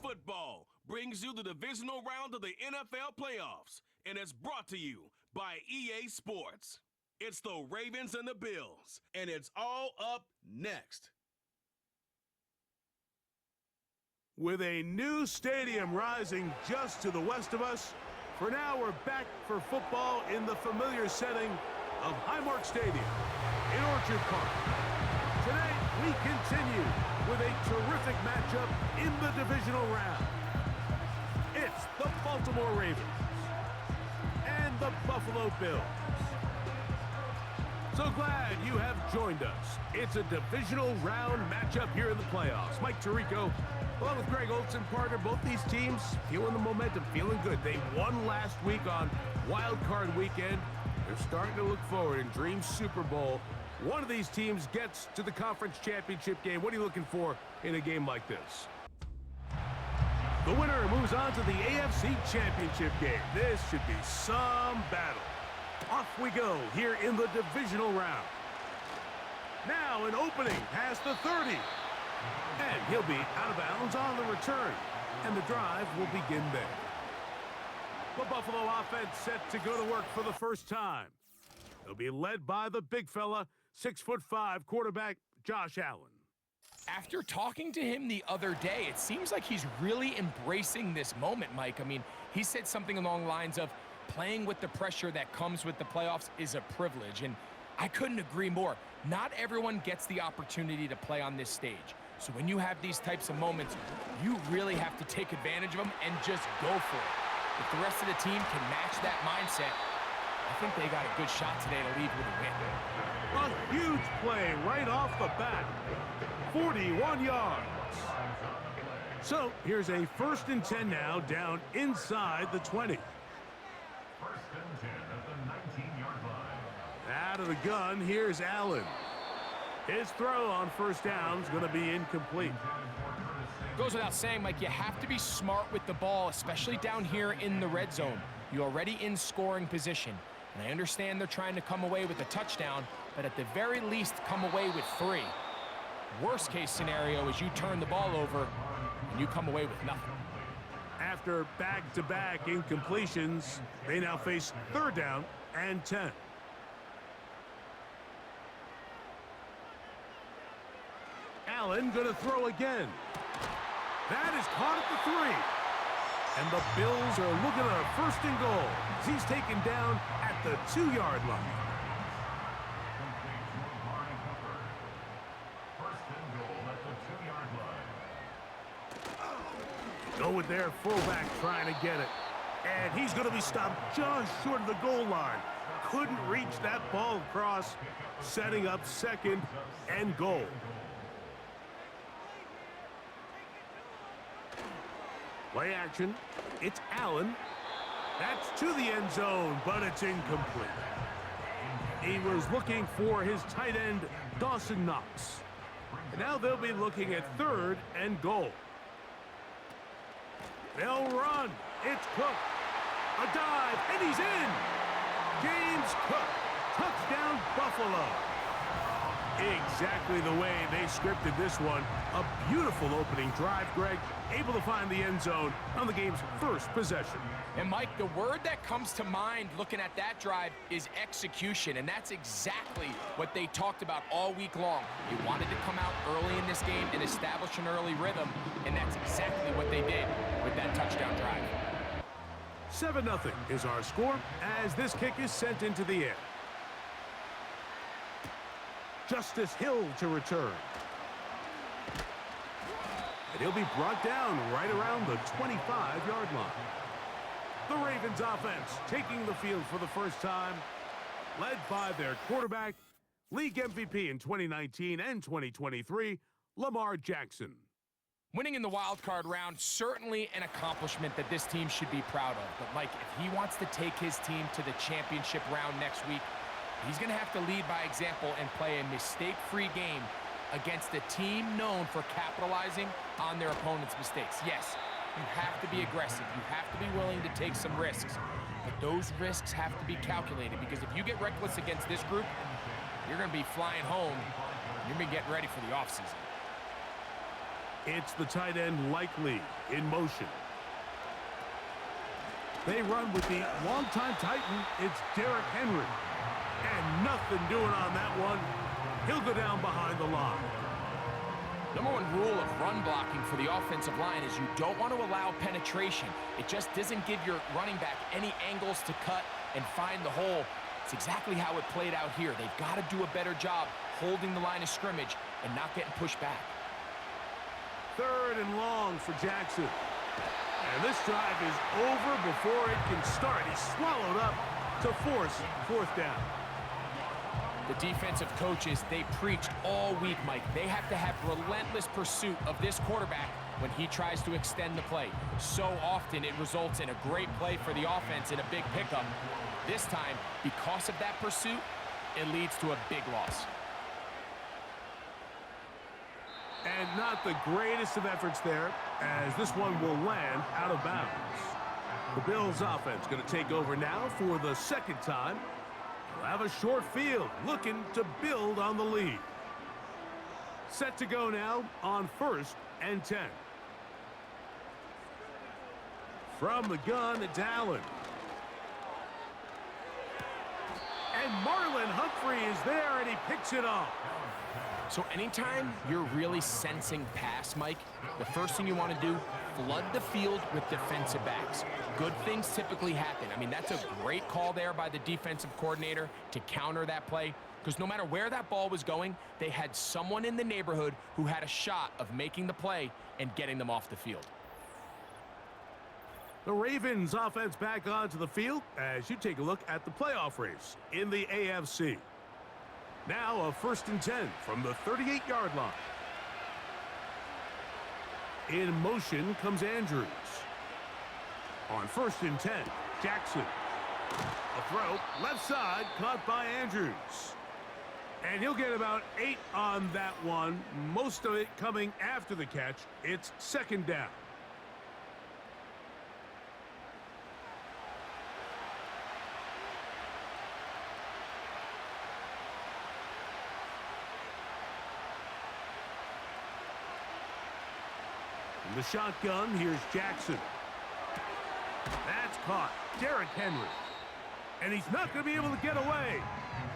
Football brings you the divisional round of the NFL playoffs, and it's brought to you by EA Sports. It's the Ravens and the Bills, and it's all up next. With a new stadium rising just to the west of us, for now we're back for football in the familiar setting of Highmark Stadium in Orchard Park. Today, we continue with a terrific matchup in the divisional round. It's the Baltimore Ravens and the Buffalo Bills. So glad you have joined us. It's a divisional round matchup here in the playoffs. Mike Tirico, along with Greg Olson, partner, both these teams feeling the momentum, feeling good. They won last week on Wild Card Weekend. They're starting to look forward and dream Super Bowl. One of these teams gets to the conference championship game. What are you looking for in a game like this? The winner moves on to the AFC Championship game. This should be some battle. Off we go here in the divisional round. Now an opening past the 30. And he'll be out of bounds on the return. And the drive will begin there. The Buffalo offense set to go to work for the first time. They'll be led by the big fella, 6'5" quarterback Josh Allen. After talking to him the other day, it seems like he's really embracing this moment, Mike. I mean, he said something along the lines of, playing with the pressure that comes with the playoffs is a privilege, and I couldn't agree more. Not everyone gets the opportunity to play on this stage. So when you have these types of moments, you really have to take advantage of them and just go for it. If the rest of the team can match that mindset, I think they got a good shot today to lead with a win. A huge play right off the bat. 41 yards. So here's a 1st and 10 now, down inside the 20. Out of the gun, here's Allen. His throw on first down is going to be incomplete. Goes without saying, Mike, you have to be smart with the ball, especially down here in the red zone. You're already in scoring position. And I understand they're trying to come away with a touchdown, but at the very least, come away with 3. Worst case scenario is you turn the ball over and you come away with nothing. After back-to-back incompletions, they now face 3rd down and 10. Allen going to throw again. That is caught at the 3. And the Bills are looking at a 1st and goal as he's taken down at the 2-yard line. Go with their fullback trying to get it. And he's going to be stopped just short of the goal line. Couldn't reach that ball across, setting up 2nd and goal. Play action. It's Allen. That's to the end zone, but it's incomplete. He was looking for his tight end, Dawson Knox. And now they'll be looking at 3rd and goal. They'll run. It's Cook. A dive, and he's in. James Cook. Touchdown, Buffalo. Exactly the way they scripted this one. A beautiful opening drive, Greg. Able to find the end zone on the game's 1st possession. And Mike, the word that comes to mind looking at that drive is execution, and that's exactly what they talked about all week long. They wanted to come out early in this game and establish an early rhythm, and that's exactly what they did with that touchdown drive. 7-0 is our score as this kick is sent into the air. Justice Hill to return. And he'll be brought down right around the 25-yard line. The Ravens offense taking the field for the first time, led by their quarterback, league MVP in 2019 and 2023, Lamar Jackson. Winning in the wild card round, certainly an accomplishment that this team should be proud of. But Mike, if he wants to take his team to the championship round next week, he's going to have to lead by example and play a mistake-free game against a team known for capitalizing on their opponent's mistakes. Yes, you have to be aggressive. You have to be willing to take some risks. But those risks have to be calculated, because if you get reckless against this group, you're going to be flying home. You're going to be getting ready for the offseason. It's the tight end Likely in motion. They run with the longtime Titan. It's Derrick Henry. And nothing doing on that one. He'll go down behind the line. Number one rule of run blocking for the offensive line is you don't want to allow penetration. It just doesn't give your running back any angles to cut and find the hole. It's exactly how it played out here. They've got to do a better job holding the line of scrimmage and not getting pushed back. 3rd and long for Jackson. And this drive is over before it can start. He's swallowed up to force 4th down. The defensive coaches, they preached all week, Mike. They have to have relentless pursuit of this quarterback when he tries to extend the play. So often it results in a great play for the offense and a big pickup. This time, because of that pursuit, it leads to a big loss. And not the greatest of efforts there, as this one will land out of bounds. The Bills offense going to take over now for the 2nd time. They'll have a short field, looking to build on the lead. Set to go now on 1st and 10. From the gun, it's Allen. And Marlon Humphrey is there, and he picks it off. So anytime you're really sensing pass, Mike, the first thing you want to do, flood the field with defensive backs. Good things typically happen. I mean, that's a great call there by the defensive coordinator to counter that play, because no matter where that ball was going, they had someone in the neighborhood who had a shot of making the play and getting them off the field. The Ravens offense back onto the field as you take a look at the playoff race in the AFC. Now a 1st and 10 from the 38-yard line. In motion comes Andrews. On 1st and 10, Jackson. A throw, left side, caught by Andrews. And he'll get about 8 on that one, most of it coming after the catch. It's 2nd down. In the shotgun, here's Jackson. That's caught. Derrick Henry. And he's not going to be able to get away.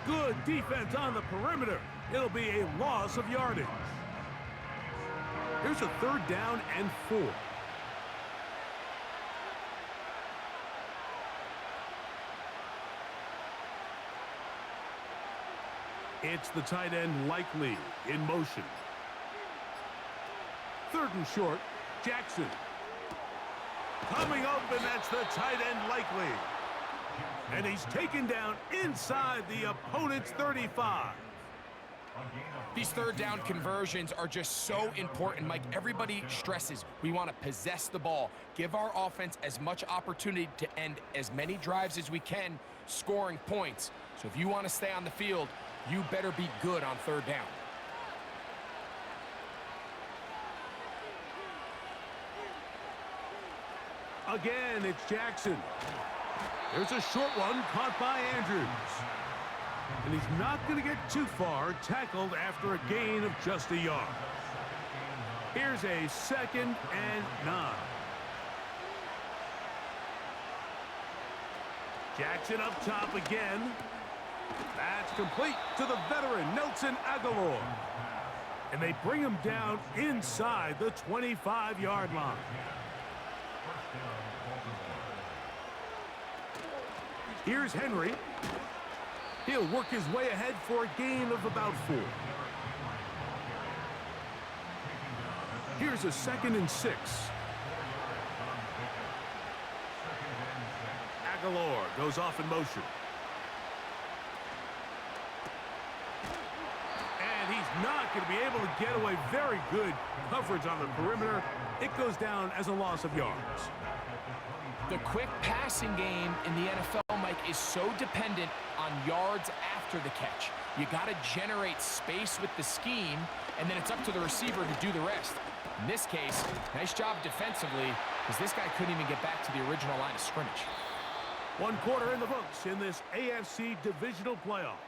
Good defense on the perimeter. It'll be a loss of yardage. Here's a 3rd down and 4. It's the tight end Likely in motion. 3rd and short, Jackson. Coming open, that's the tight end Likely. And he's taken down inside the opponent's 35. These 3rd down conversions are just so important, Mike. Everybody stresses we want to possess the ball, give our offense as much opportunity to end as many drives as we can, scoring points. So if you want to stay on the field, you better be good on 3rd down. Again, it's Jackson. There's a short one caught by Andrews. And he's not going to get too far, tackled after a gain of just a yard. Here's a 2nd and 9. Jackson up top again. That's complete to the veteran, Nelson Aguilar. And they bring him down inside the 25-yard line. Here's Henry. He'll work his way ahead for a gain of about 4. Here's a 2nd and 6. Aguilar goes off in motion. And he's not going to be able to get away. Very good coverage on the perimeter. It goes down as a loss of yards. The quick passing game in the NFL, Mike, is so dependent on yards after the catch. You got to generate space with the scheme, and then it's up to the receiver to do the rest. In this case, nice job defensively, because this guy couldn't even get back to the original line of scrimmage. 1 quarter in the books in this AFC Divisional playoff.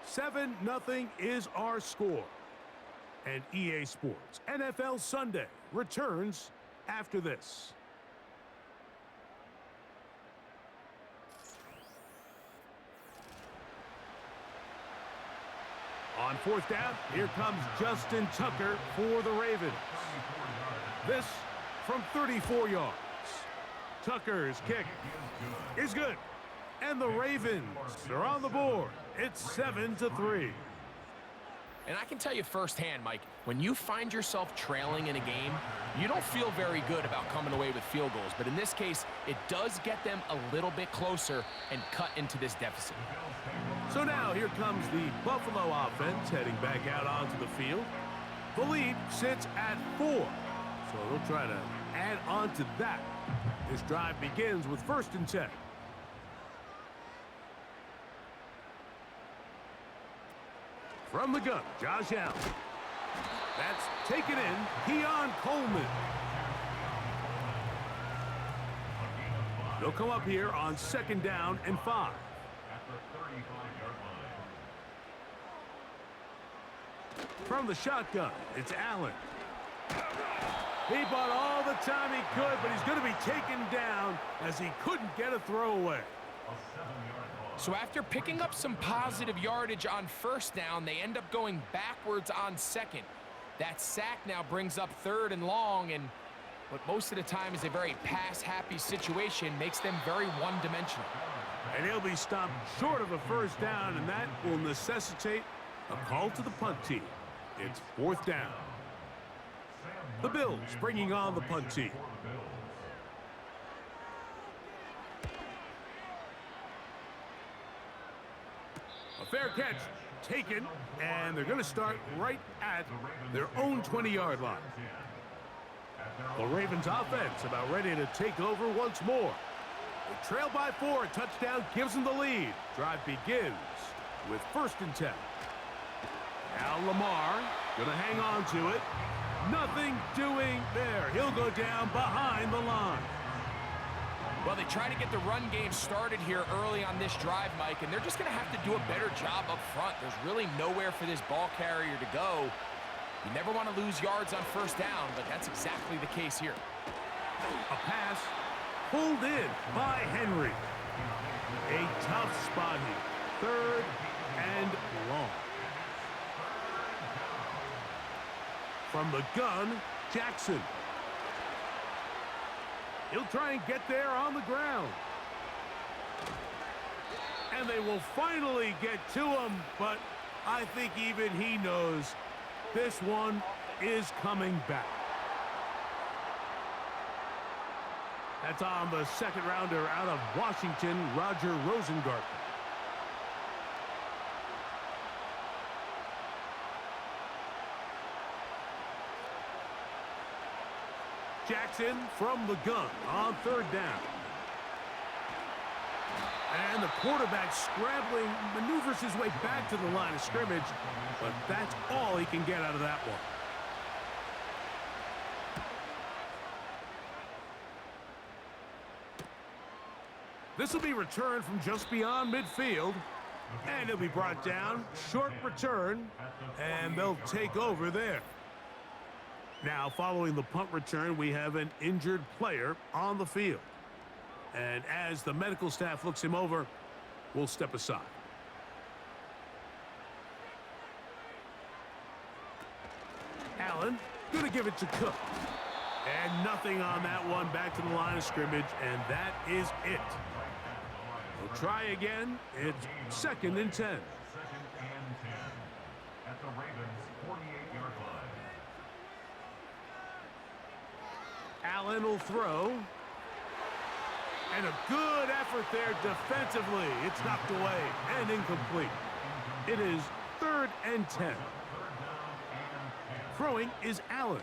7-0 is our score. And EA Sports NFL Sunday returns after this. On fourth down, here comes Justin Tucker for the Ravens. This from 34 yards. Tucker's kick is good. And the Ravens are on the board. It's 7-3. And I can tell you firsthand, Mike, when you find yourself trailing in a game, you don't feel very good about coming away with field goals. But in this case, it does get them a little bit closer and cut into this deficit. So now here comes the Buffalo offense heading back out onto the field. The lead sits at 4. So they'll try to add on to that. This drive begins with 1st and 10. From the gun, Josh Allen. That's taken in, Keon Coleman. They'll come up here on 2nd down and 5. From the shotgun, it's Allen. He bought all the time he could, but he's going to be taken down as he couldn't get a throwaway. So after picking up some positive yardage on 1st down, they end up going backwards on 2nd. That sack now brings up 3rd and long, and what most of the time is a very pass-happy situation makes them very one-dimensional. And he'll be stopped short of a 1st down, and that will necessitate a call to the punt team. It's 4th down. The Bills bringing on the punt team. A fair catch taken, and they're going to start right at their own 20-yard line. The Ravens offense about ready to take over once more. They trail by 4. A touchdown gives them the lead. Drive begins with 1st and 10. Now Lamar going to hang on to it. Nothing doing there. He'll go down behind the line. Well, they try to get the run game started here early on this drive, Mike, and they're just going to have to do a better job up front. There's really nowhere for this ball carrier to go. You never want to lose yards on 1st down, but that's exactly the case here. A pass pulled in by Henry. A tough spot here. 3rd and long. From the gun, Jackson. He'll try and get there on the ground. And they will finally get to him, but I think even he knows this one is coming back. That's on the 2nd rounder out of Washington, Roger Rosengarten. Jackson from the gun on 3rd down. And the quarterback scrambling, maneuvers his way back to the line of scrimmage, but that's all he can get out of that one. This will be returned from just beyond midfield, and it'll be brought down, short return, and they'll take over there. Now, following the punt return, we have an injured player on the field. And as the medical staff looks him over, we'll step aside. Allen, going to give it to Cook. And nothing on that one, back to the line of scrimmage, and that is it. We'll try again. It's 2nd and 10. At the Ravens' 48-yard line. Allen will throw. And a good effort there defensively. It's knocked away and incomplete. It is 3rd and 10. Throwing is Allen.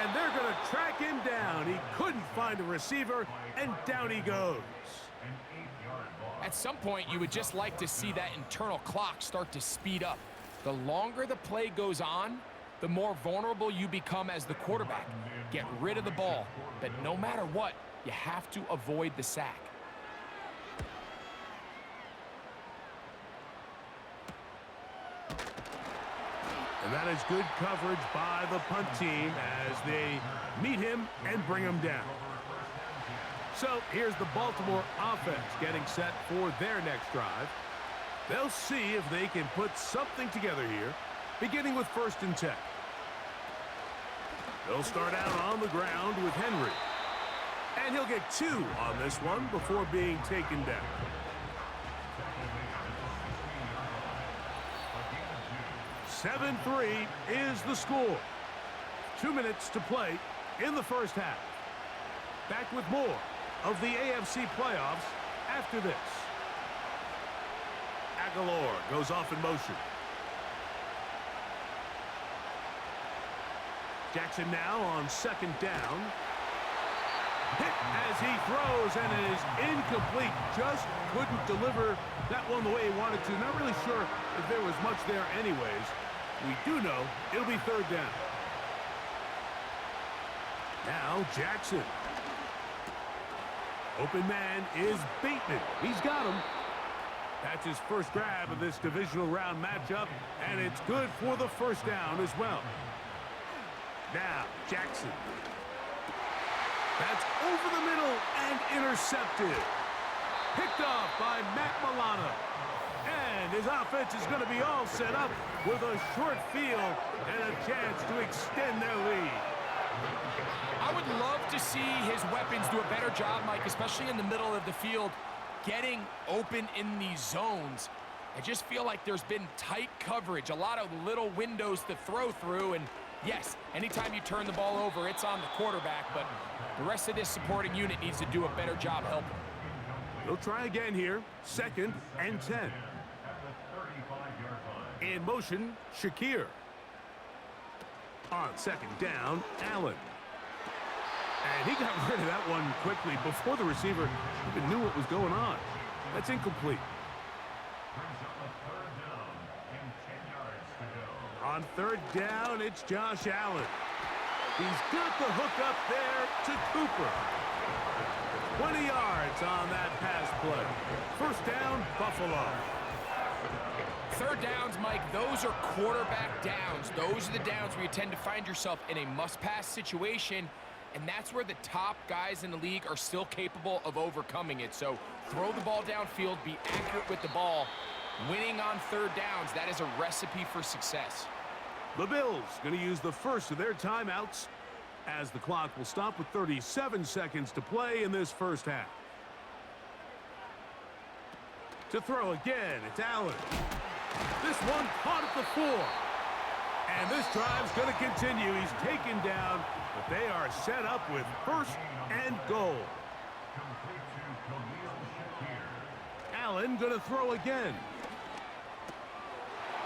And they're going to track him down. He couldn't find a receiver, and down he goes. At some point, you would just like to see that internal clock start to speed up. The longer the play goes on, the more vulnerable you become as the quarterback. Get rid of the ball, but no matter what, you have to avoid the sack. And that is good coverage by the punt team as they meet him and bring him down. So here's the Baltimore offense getting set for their next drive. They'll see if they can put something together here, beginning with 1st and 10. They'll start out on the ground with Henry. And he'll get 2 on this one before being taken down. 7-3 is the score. 2 minutes to play in the first half. Back with more of the AFC playoffs after this. Aguilar goes off in motion. Jackson now on 2nd down. Hit as he throws, and it is incomplete. Just couldn't deliver that one the way he wanted to. Not really sure if there was much there anyways. We do know it'll be 3rd down. Now Jackson. Open man is Bateman. He's got him. That's his first grab of this divisional round matchup, and it's good for the 1st down as well. Now, Jackson. That's over the middle and intercepted. Picked off by Matt Milano. And his offense is going to be all set up with a short field and a chance to extend their lead. I would love to see his weapons do a better job, Mike, especially in the middle of the field, getting open in these zones. I just feel like there's been tight coverage, a lot of little windows to throw through, and yes, anytime you turn the ball over, it's on the quarterback, but the rest of this supporting unit needs to do a better job helping. They'll try again here, 2nd and 10. In motion, Shakir. On 2nd down, Allen. And he got rid of that one quickly before the receiver even knew what was going on. That's incomplete. On 3rd down, it's Josh Allen. He's got the hook up there to Cooper. 20 yards on that pass play. 1st down, Buffalo. 3rd downs, Mike, those are quarterback downs. Those are the downs where you tend to find yourself in a must-pass situation, and that's where the top guys in the league are still capable of overcoming it. So throw the ball downfield, be accurate with the ball. Winning on 3rd downs, that is a recipe for success. The Bills going to use the first of their timeouts as the clock will stop with 37 seconds to play in this first half. To throw again, it's Allen. This one caught at the 4. And this drive's going to continue. He's taken down, but they are set up with 1st and goal. Allen going to throw again.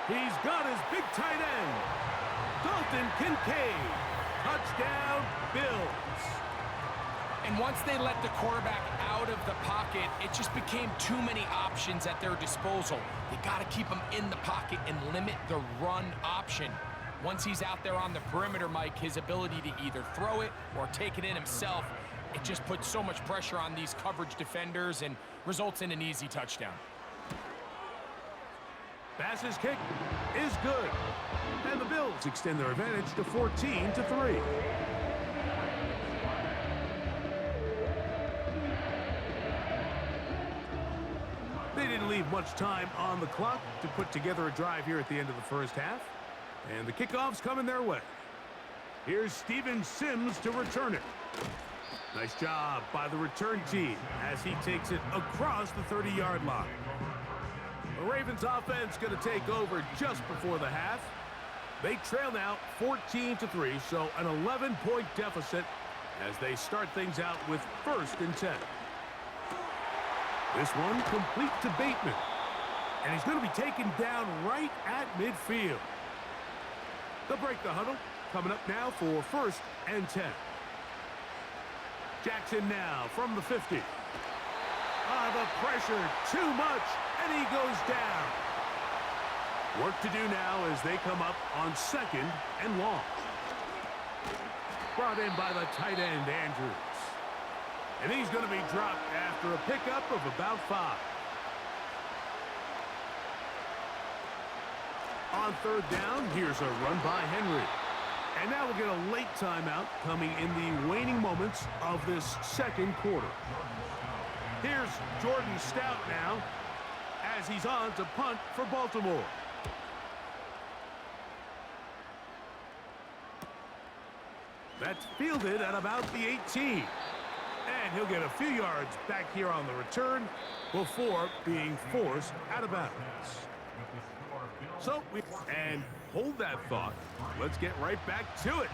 He's got his big tight end, Dalton Kincaid. Touchdown, Bills. And once they let the quarterback out of the pocket, it just became too many options at their disposal. They got to keep him in the pocket and limit the run option. Once he's out there on the perimeter, Mike, his ability to either throw it or take it in himself, it just puts so much pressure on these coverage defenders and results in an easy touchdown. Bass's kick is good. And the Bills extend their advantage to 14-3. They didn't leave much time on the clock to put together a drive here at the end of the first half. And the kickoff's coming their way. Here's Steven Sims to return it. Nice job by the return team as he takes it across the 30-yard line. The Ravens offense going to take over just before the half. They trail now 14-3, so an 11-point deficit as they start things out with 1st and 10. This one complete to Bateman. And he's going to be taken down right at midfield. They'll break the huddle. Coming up now for 1st and 10. Jackson now from the 50. The pressure, too much, and he goes down. Work to do now as they come up on 2nd and long. Brought in by the tight end, Andrews. And he's going to be dropped after a pickup of about 5. On third down, here's a run by Henry. And now we'll get a late timeout coming in the waning moments of this second quarter. Here's Jordan Stout now as he's on to punt for Baltimore. That's fielded at about the 18. And he'll get a few yards back here on the return before being forced out of bounds. So, and hold that thought. Let's get right back to it.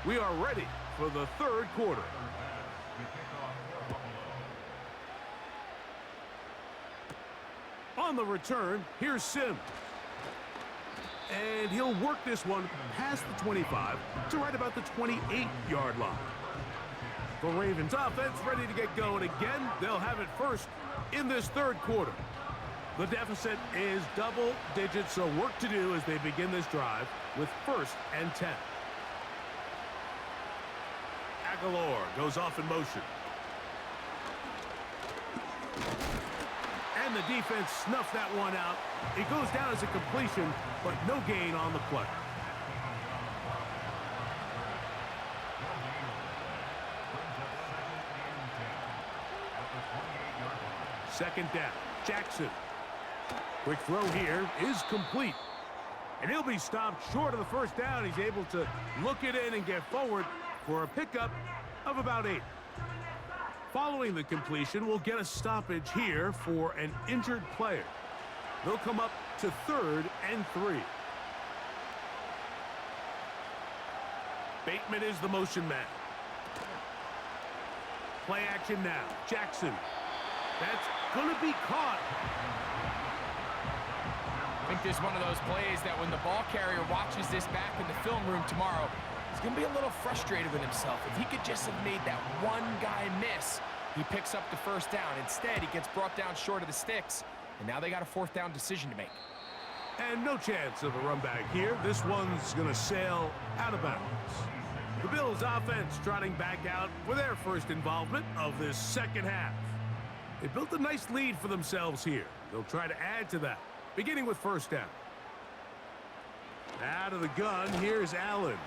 We are ready for the third quarter. On the return, here's Sim. And he'll work this one past the 25 to right about the 28-yard line. The Ravens offense ready to get going again. They'll have it first in this third quarter. The deficit is double digits, so work to do as they begin this drive with 1st and 10. Aguilar goes off in motion. And the defense snuffed that one out. It goes down as a completion, but no gain on the play. Second down, Jackson. Quick throw here is complete. And he'll be stopped short of the first down. He's able to look it in and get forward for a pickup of about 8. Following the completion, we'll get a stoppage here for an injured player. They'll come up to 3rd and 3. Bateman is the motion man. Play action now. Jackson. That's going to be caught. I think this is one of those plays that when the ball carrier watches this back in the film room tomorrow, he's going to be a little frustrated with himself. If he could just have made that one guy miss, he picks up the first down. Instead, he gets brought down short of the sticks, and now they got a 4th down decision to make. And no chance of a run back here. This one's going to sail out of bounds. The Bills offense trotting back out for their first involvement of this second half. They built a nice lead for themselves here. They'll try to add to that, beginning with 1st down. Out of the gun, here's Allen.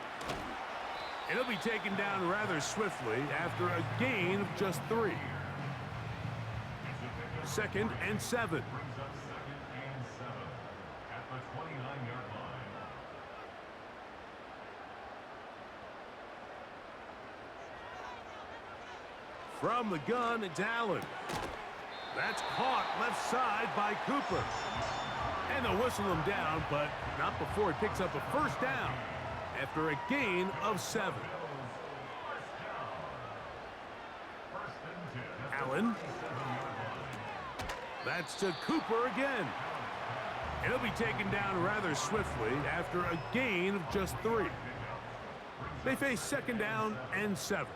And he'll be taken down rather swiftly after a gain of just 3. 2nd and 7. From the gun, it's Allen. That's caught left side by Cooper. And they'll whistle him down, but not before he picks up a 1st down after a gain of 7. Allen. That's to Cooper again. And he'll be taken down rather swiftly after a gain of just 3. They face 2nd down and 7.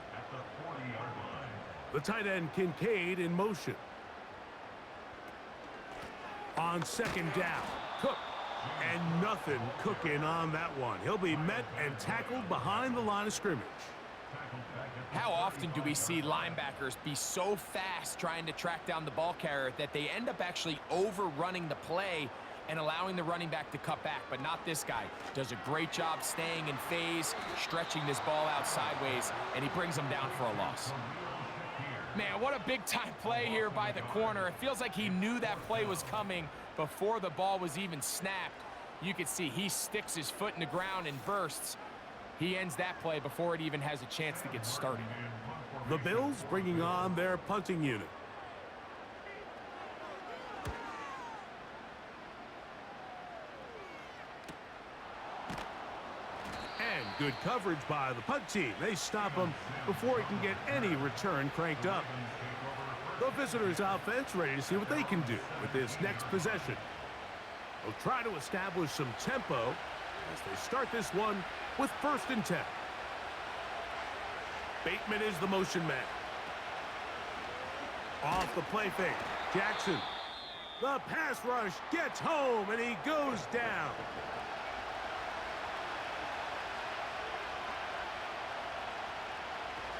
The tight end Kincaid in motion. On 2nd down, Cook. And nothing cooking on that one. He'll be met and tackled behind the line of scrimmage. How often do we see linebackers be so fast trying to track down the ball carrier that they end up actually overrunning the play and allowing the running back to cut back? But not this guy. Does a great job staying in phase, stretching this ball out sideways, and he brings them down for a loss. Man, what a big-time play here by the corner. It feels like he knew that play was coming before the ball was even snapped. You can see he sticks his foot in the ground and bursts. He ends that play before it even has a chance to get started. The Bills bringing on their punting unit. And good coverage by the punt team. They stop him before he can get any return cranked up. The visitors' offense ready to see what they can do with this next possession. They'll try to establish some tempo as they start this one with 1st and 10. Bateman is the motion man. Off the play fake, Jackson. The pass rush gets home and he goes down.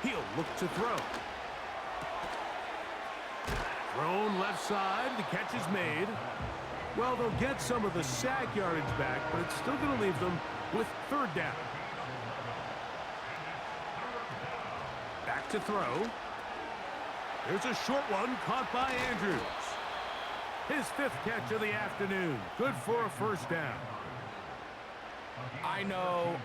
He'll look to throw. Thrown left side, the catch is made. Well, they'll get some of the sack yardage back, but it's still going to leave them with third down. Back to throw. There's a short one caught by Andrews. His 5th catch of the afternoon. Good for a first down. I know,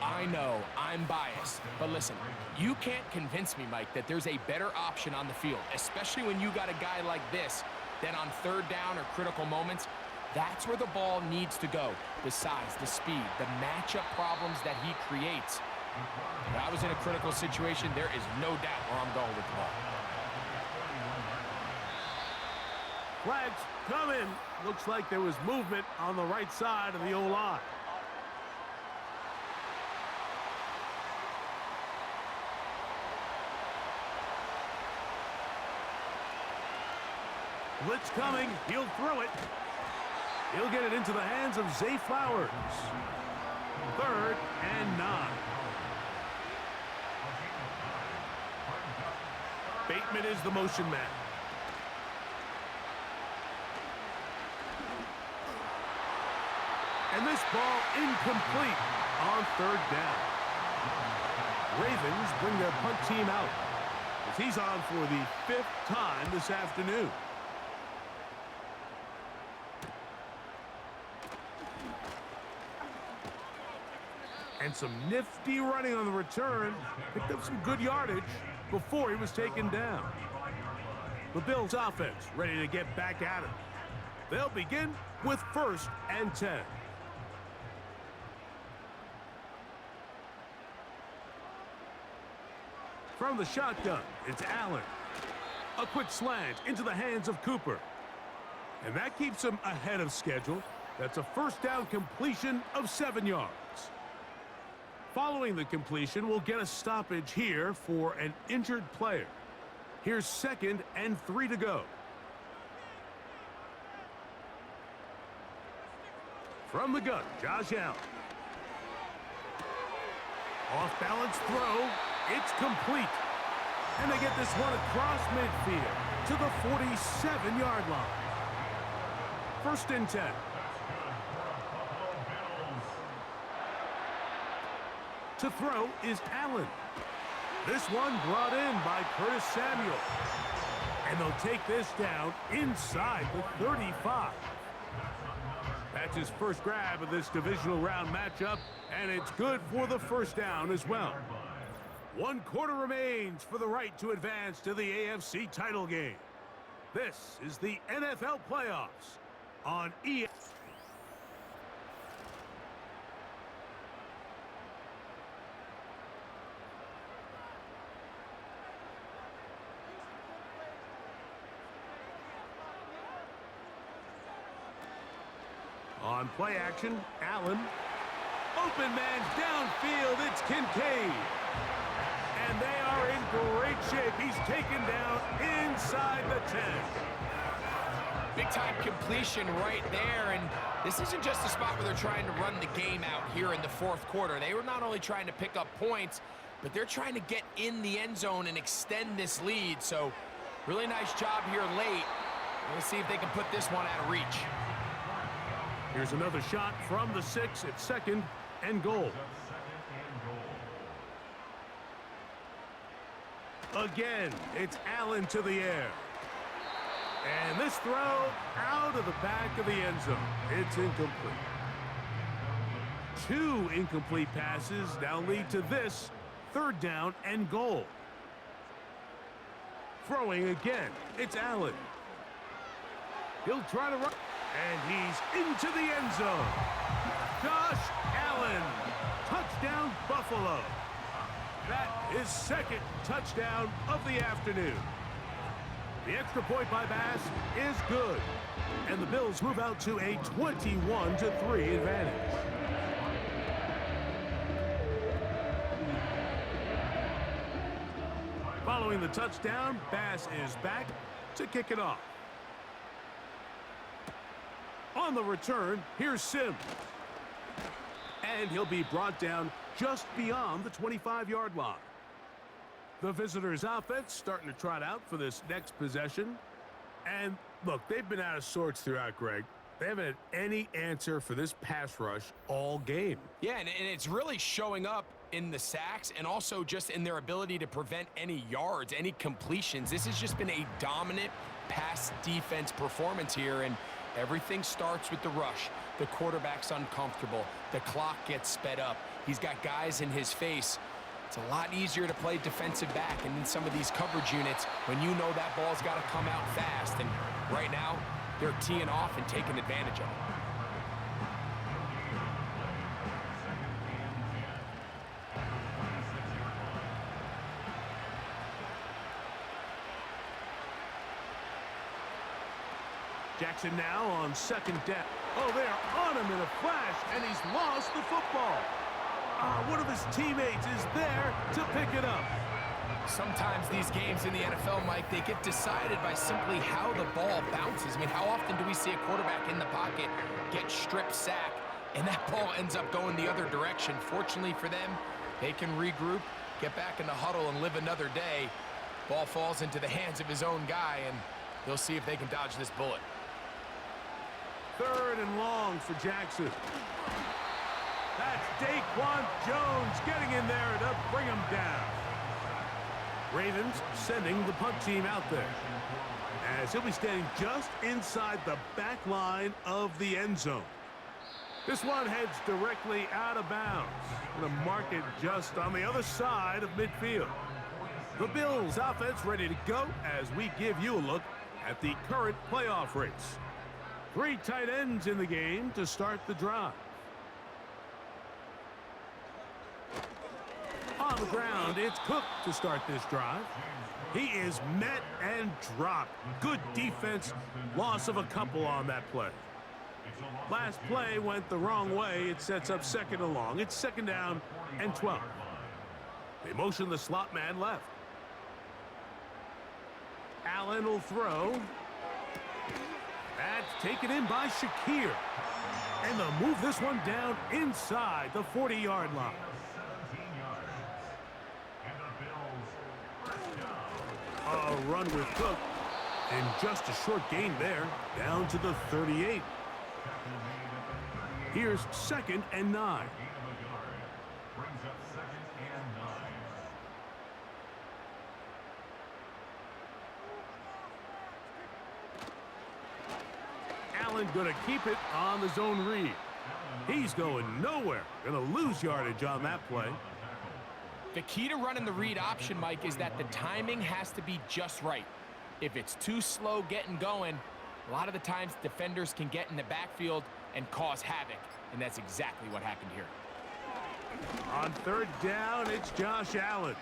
I'm biased. But listen, you can't convince me, Mike, that there's a better option on the field, especially when you got a guy like this, that on third down or critical moments, that's where the ball needs to go. The size, the speed, the matchup problems that he creates. If I was in a critical situation, there is no doubt where I'm going with the ball. Flags coming. Looks like there was movement on the right side of the O-line. Blitz coming. He'll throw it. He'll get it into the hands of Zay Flowers. 3rd and 9. Bateman is the motion man. And this ball incomplete on 3rd down. Ravens bring their punt team out as he's on for the 5th time this afternoon. And some nifty running on the return. Picked up some good yardage before he was taken down. The Bills offense ready to get back at it. They'll begin with 1st and 10. From the shotgun, it's Allen. A quick slant into the hands of Cooper. And that keeps him ahead of schedule. That's a first down completion of 7 yards. Following the completion, we'll get a stoppage here for an injured player. Here's 2nd and 3 to go. From the gun, Josh Allen. Off-balance throw. It's complete. And they get this one across midfield to the 47-yard line. 1st and 10. To throw is Allen. This one brought in by Curtis Samuel. And they'll take this down inside the 35. That's his first grab of this divisional round matchup, and it's good for the first down as well. 1 quarter remains for the right to advance to the AFC title game. This is the NFL playoffs on EA. On play action, Allen. Open man downfield, it's Kincaid. And they are in great shape. He's taken down inside the 10. Big-time completion right there, and this isn't just a spot where they're trying to run the game out here in the 4th quarter. They were not only trying to pick up points, but they're trying to get in the end zone and extend this lead. So, really nice job here late. Let's see if they can put this one out of reach. Here's another shot from the 6 at 2nd and goal. Again, it's Allen to the air. And this throw out of the back of the end zone. It's incomplete. 2 incomplete passes now lead to this 3rd down and goal. Throwing again, it's Allen. He'll try to run. And he's into the end zone. Josh Allen. Touchdown, Buffalo. That is 2nd touchdown of the afternoon. The extra point by Bass is good. And the Bills move out to a 21-3 advantage. Following the touchdown, Bass is back to kick it off. On the return, here's Sims. And he'll be brought down just beyond the 25-yard line. The visitors' offense starting to trot out for this next possession. And look, they've been out of sorts throughout, Greg. They haven't had any answer for this pass rush all game. Yeah, and it's really showing up in the sacks and also just in their ability to prevent any yards, any completions. This has just been a dominant pass defense performance here, and everything starts with the rush. The quarterback's uncomfortable. The clock gets sped up. He's got guys in his face. It's a lot easier to play defensive back, and in some of these coverage units, when you know that ball's got to come out fast, and right now, they're teeing off and taking advantage of it. Jackson now on second down. Oh, they are on him in a flash, and he's lost the football. One of his teammates is there to pick it up. Sometimes these games in the NFL, Mike, they get decided by simply how the ball bounces. I mean, how often do we see a quarterback in the pocket get strip sack, and that ball ends up going the other direction? Fortunately for them, they can regroup, get back in the huddle, and live another day. Ball falls into the hands of his own guy, and they'll see if they can dodge this bullet. 3rd and long for Jackson. That's Daquan Jones getting in there to bring him down. Ravens sending the punt team out there, as he'll be standing just inside the back line of the end zone. This one heads directly out of bounds. Going to mark it just on the other side of midfield. The Bills offense ready to go as we give you a look at the current playoff race. 3 tight ends in the game to start the drive. On the ground, it's Cook to start this drive. He is met and dropped. Good defense. Loss of a couple on that play. Last play went the wrong way. It sets up 2nd and long. It's 2nd down and 12. They motion the slot man left. Allen will throw. That's taken in by Shakir. And they'll move this one down inside the 40-yard line. A run with Cook, and just a short gain there, down to the 38. Here's 2nd and 9. Allen gonna keep it on the zone read. He's going nowhere. Gonna lose yardage on that play. The key to running the read option, Mike, is that the timing has to be just right. If it's too slow getting going, a lot of the times defenders can get in the backfield and cause havoc, and that's exactly what happened here. On 3rd down, it's Josh Allen.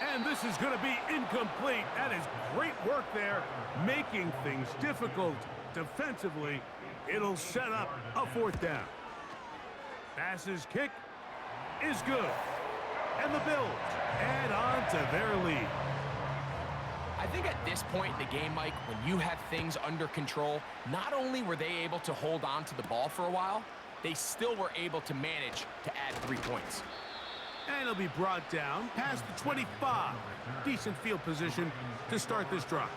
And this is going to be incomplete. That is great work there, making things difficult defensively. It'll set up a 4th down. Passes kick is good. And the Bills add on to their lead. I think at this point in the game, Mike, when you have things under control, not only were they able to hold on to the ball for a while, they still were able to manage to add 3 points. And he'll be brought down past the 25. Decent field position to start this drive.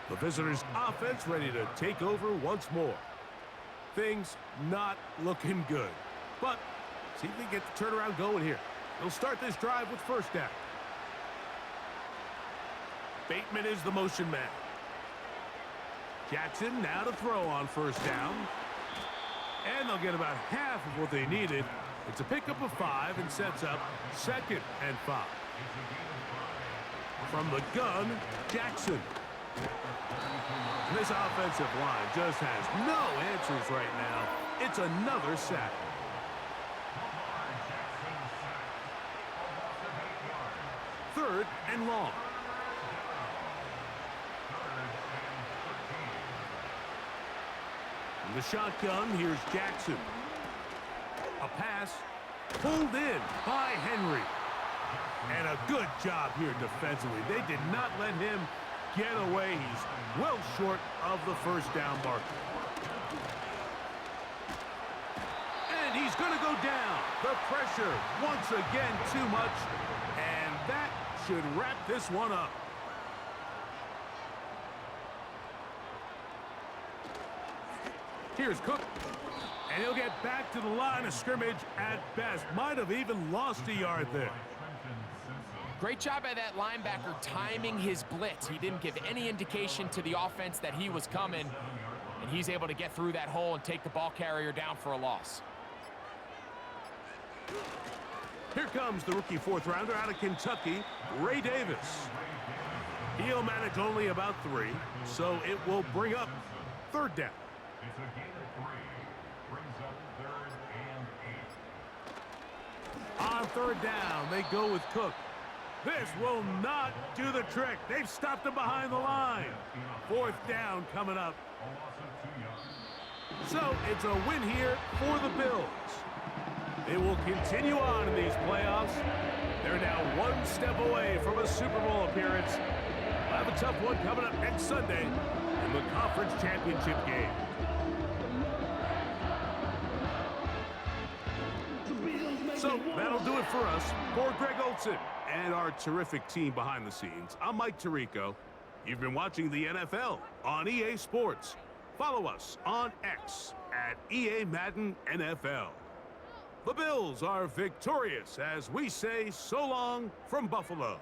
The visitors' offense ready to take over once more. Things not looking good. But see if they get the turnaround going here. They'll start this drive with 1st down. Bateman is the motion man. Jackson now to throw on 1st down. And they'll get about half of what they needed. It's a pickup of 5 and sets up 2nd and 5. From the gun, Jackson. This offensive line just has no answers right now. It's another sack. Third and long. In the shotgun, here's Jackson. A pass pulled in by Henry. And a good job here defensively. They did not let him get away. He's well short of the 1st down marker. And he's going to go down. The pressure once again too much. And that should wrap this one up. Here's Cook. And he'll get back to the line of scrimmage at best. Might have even lost a yard there. Great job by that linebacker timing his blitz. He didn't give any indication to the offense that he was coming, and he's able to get through that hole and take the ball carrier down for a loss. Here comes the rookie fourth-rounder out of Kentucky, Ray Davis. He'll manage only about 3, so it will bring up 3rd down. It's a gain of 3. Brings up 3rd and 8. On 3rd down, they go with Cook. This will not do the trick. They've stopped him behind the line. 4th down coming up. A loss of 2 yards. So it's a win here for the Bills. They will continue on in these playoffs. They're now 1 step away from a Super Bowl appearance. We'll have a tough one coming up next Sunday in the conference championship game. So that'll do it for us. For Greg Olson and our terrific team behind the scenes, I'm Mike Tirico. You've been watching the NFL on EA Sports. Follow us on X at EA Madden NFL. The Bills are victorious as we say so long from Buffalo.